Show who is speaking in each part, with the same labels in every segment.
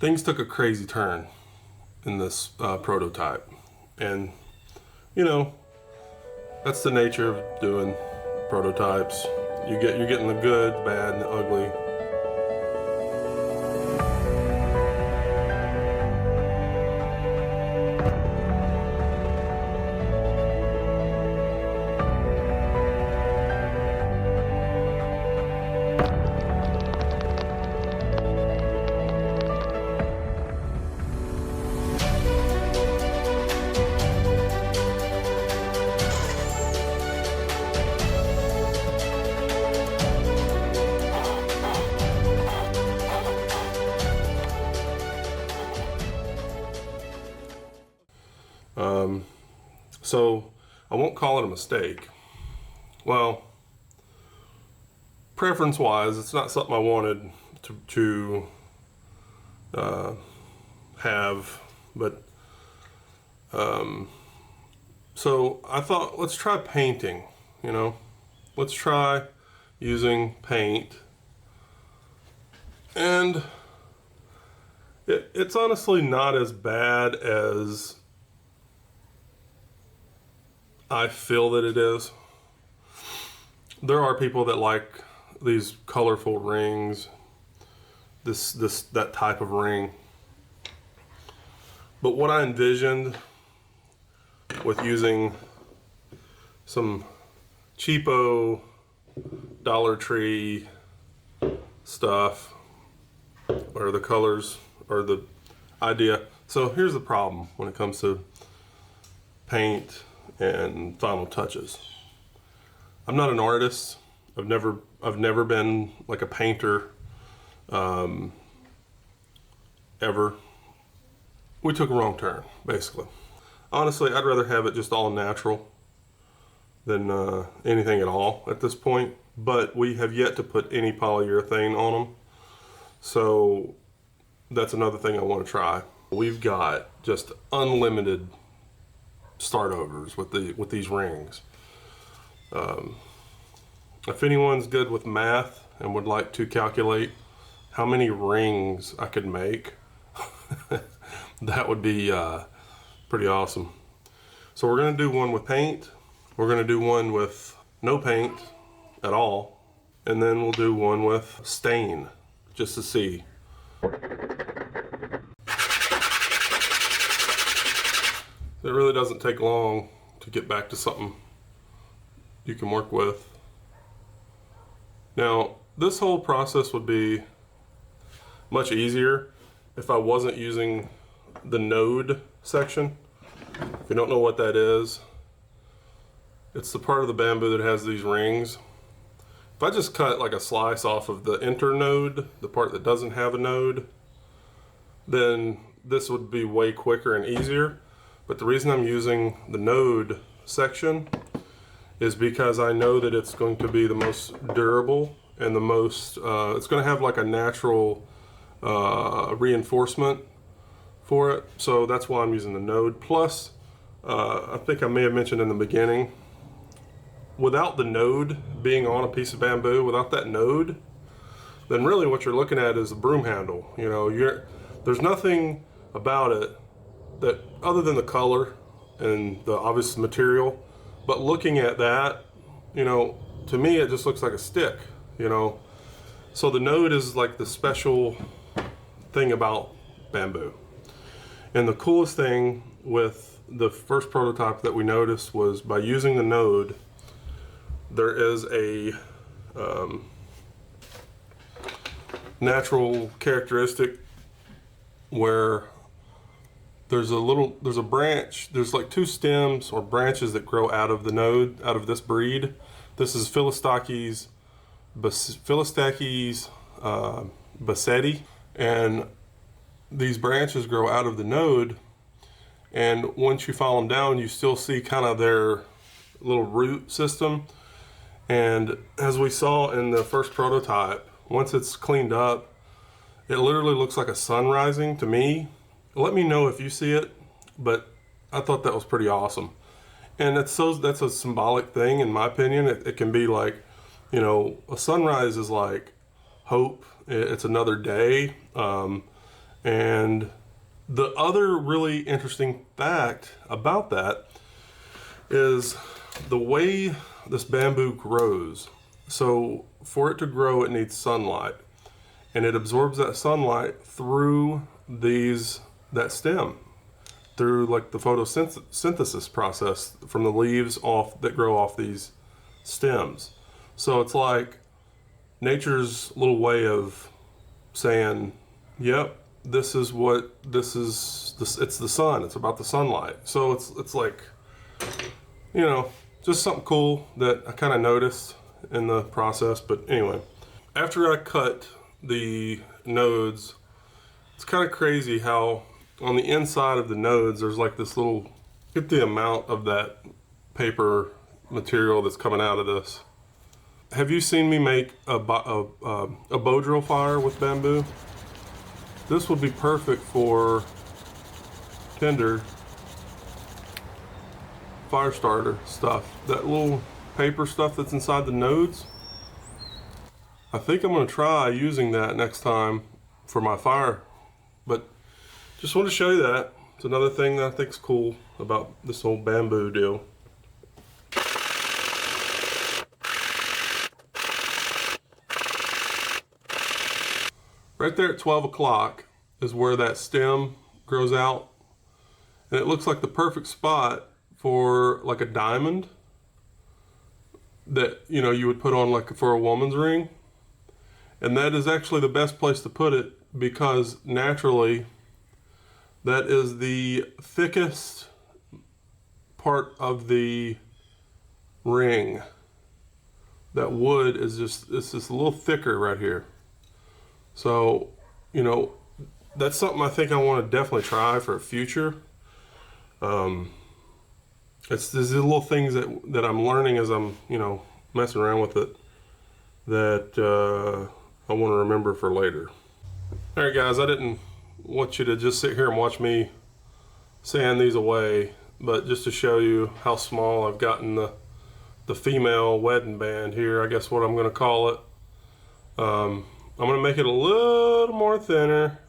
Speaker 1: things took a crazy turn in this prototype, and you know, that's the nature of doing prototypes. You're getting the good, the bad, and the ugly. So I won't call it a mistake. Well, preference-wise, it's not something I wanted to have, but so I thought, let's try painting. Let's try using paint, and it's honestly not as bad as I feel that it is. There are people that like these colorful rings, that type of ring. But what I envisioned with using some cheapo Dollar Tree stuff, or the colors, or the idea. So here's the problem when it comes to paint and final touches. I'm not an artist. I've never been like a painter ever. We took a wrong turn, basically. Honestly, I'd rather have it just all natural than anything at all at this point, but we have yet to put any polyurethane on them, so that's another thing I want to try. We've got just unlimited start overs with these rings. If anyone's good with math and would like to calculate how many rings I could make, that would be pretty awesome. So we're gonna do one with paint, we're gonna do one with no paint at all, and then we'll do one with stain, just to see. It really doesn't take long to get back to something you can work with. Now, this whole process would be much easier if I wasn't using the node section. If you don't know what that is, it's the part of the bamboo that has these rings. If I just cut like a slice off of the internode, the part that doesn't have a node, then this would be way quicker and easier. But the reason I'm using the node section is because I know that it's going to be the most durable and the most, it's going to have like a natural reinforcement for it. So that's why I'm using the node. Plus, I think I may have mentioned in the beginning, without the node being on a piece of bamboo, without that node, then really what you're looking at is a broom handle. There's nothing about it that, other than the color and the obvious material, but looking at that, to me it just looks like a stick, So the node is like the special thing about bamboo. And the coolest thing with the first prototype that we noticed was, by using the node, there is a natural characteristic where there's a branch, there's like two stems or branches that grow out of the node, out of this breed. This is Philostachys bassetti, and these branches grow out of the node, and once you follow them down, you still see kind of their little root system. And as we saw in the first prototype, once it's cleaned up, it literally looks like a sun rising to me. Let me know if you see it, but I thought that was pretty awesome. And that's a symbolic thing, in my opinion. It can be like, a sunrise is like hope. It's another day. And the other really interesting fact about that is the way this bamboo grows. So for it to grow, it needs sunlight, and it absorbs that sunlight through that stem, through like the photosynthesis process from the leaves that grow off these stems. So it's like nature's little way of saying, yep, this is it's the sun, it's about the sunlight. So it's like, you know, just something cool that I kind of noticed in the process. But anyway, after I cut the nodes, it's kind of crazy how on the inside of the nodes there's like this little, get the amount of that paper material that's coming out of this. Have you seen me make a bow drill fire with bamboo? This would be perfect for tinder fire starter stuff. That little paper stuff that's inside the nodes, I think I'm going to try using that next time for my fire. But just want to show you that. It's another thing that I think is cool about this whole bamboo deal. Right there at 12 o'clock is where that stem grows out, and it looks like the perfect spot for like a diamond that, you know, you would put on like for a woman's ring. And that is actually the best place to put it, because naturally that is the thickest part of the ring. That wood is just, it's just a little thicker right here. So, you know, that's something I think I want to definitely try for a future. It's these little things that I'm learning as I'm, you know, messing around with it, that I want to remember for later. All right, guys, I didn't want you to just sit here and watch me sand these away, but just to show you how small I've gotten the female wedding band here, I guess what I'm going to call it. I'm going to make it a little more thinner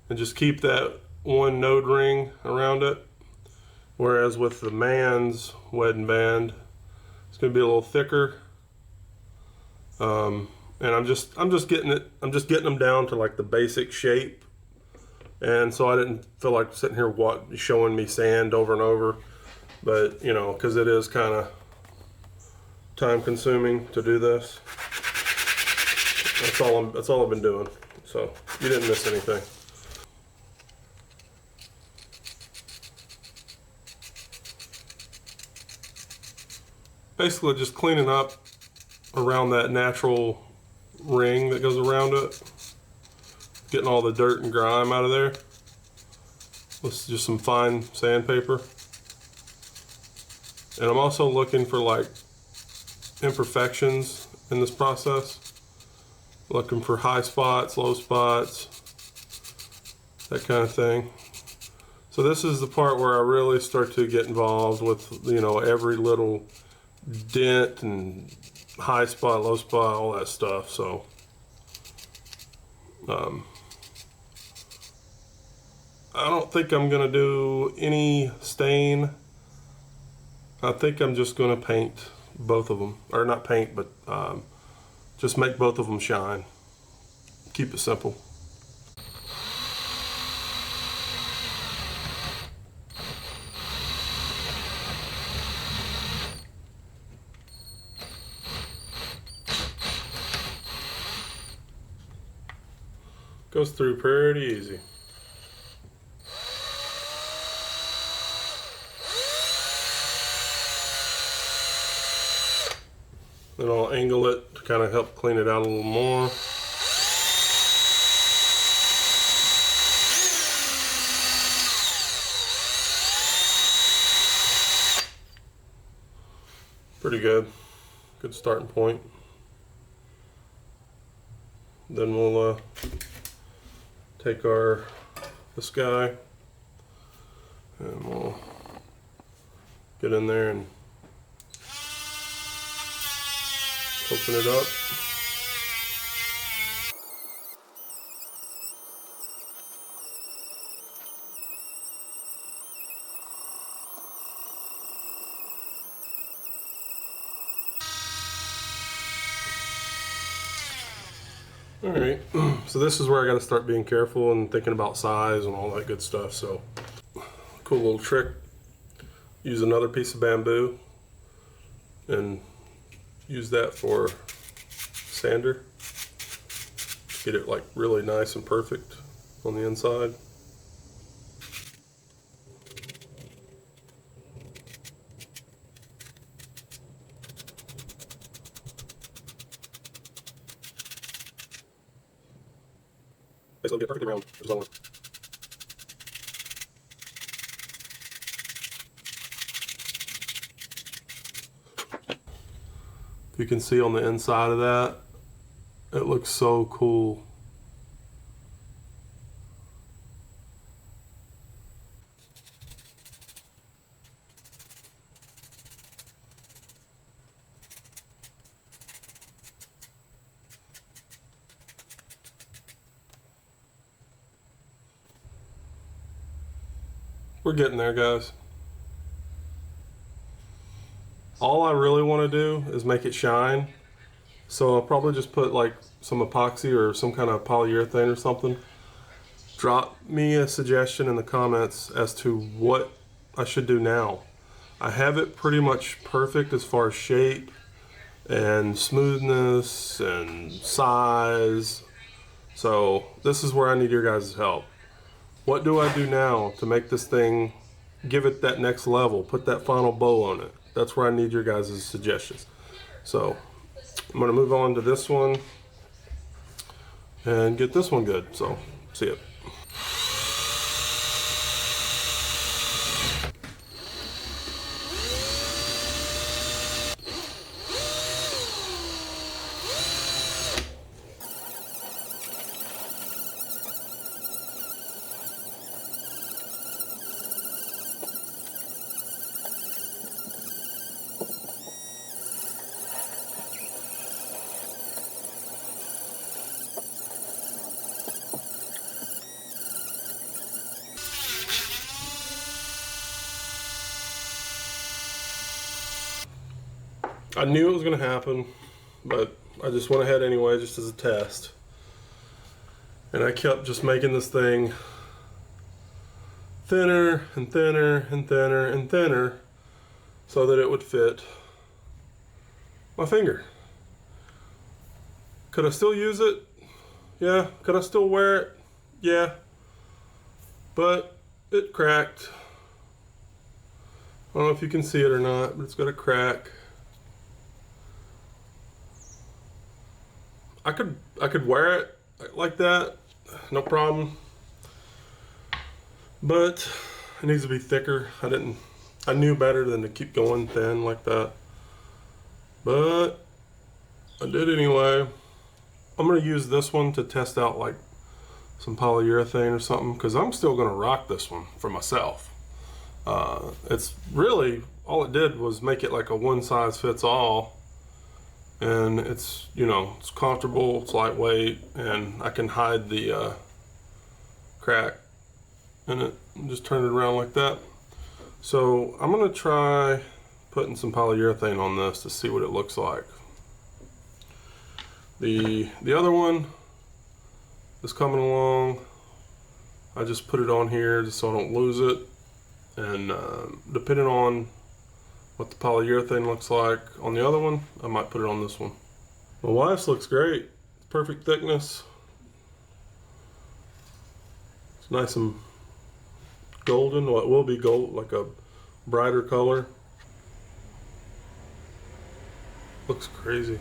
Speaker 1: and just keep that one node ring around it. Whereas with the man's wedding band, it's going to be a little thicker. And I'm just getting them down to like the basic shape. And so I didn't feel like sitting here showing me sand over and over, but you know, because it is kind of time consuming to do this. That's all I've been doing. So you didn't miss anything. Basically just cleaning up around that natural ring that goes around it, getting all the dirt and grime out of there with just some fine sandpaper. And I'm also looking for like imperfections in this process, looking for high spots, low spots, that kind of thing. So this is the part where I really start to get involved with, you know, every little dent and high spot, low spot, all that stuff. So I don't think I'm gonna do any stain. I think I'm just gonna paint both of them, or not paint, but just make both of them shine. Keep it simple. Goes through pretty easy. Then I'll angle it to kind of help clean it out a little more. Pretty good. Good starting point. Then we'll take this guy and we'll get in there and open it up. All right, so this is where I got to start being careful and thinking about size and all that good stuff. So, cool little trick. Use another piece of bamboo and use that for sander. Get it like really nice and perfect on the inside. It'll get perfectly round, which is all I want. You can see on the inside of that, it looks so cool. We're getting there, guys. All I really want to do is make it shine. So I'll probably just put like some epoxy or some kind of polyurethane or something. Drop me a suggestion in the comments as to what I should do now. I have it pretty much perfect as far as shape and smoothness and size. So this is where I need your guys' help. What do I do now to make this thing, give it that next level, put that final bow on it? That's where I need your guys' suggestions. So I'm gonna move on to this one and get this one good. So see it. I knew it was going to happen, but I just went ahead anyway, just as a test. And I kept just making this thing thinner and thinner and thinner and thinner so that it would fit my finger. Could I still use it? Yeah. Could I still wear it? Yeah. But it cracked. I don't know if you can see it or not, but it's got a crack. I could wear it like that, no problem. But it needs to be thicker. I knew better than to keep going thin like that. But I did anyway. I'm gonna use this one to test out like some polyurethane or something, because I'm still gonna rock this one for myself. It's really, all it did was make it like a one size fits all. And it's, you know, it's comfortable, it's lightweight, and I can hide the crack in it and just turn it around like that. So I'm gonna try putting some polyurethane on this to see what it looks like. The other one is coming along. I just put it on here just so I don't lose it, and depending on what the polyurethane looks like on the other one, I might put it on this one. My wife's looks great. Perfect thickness. It's nice and golden. Well, it will be gold, like a brighter color. Looks crazy.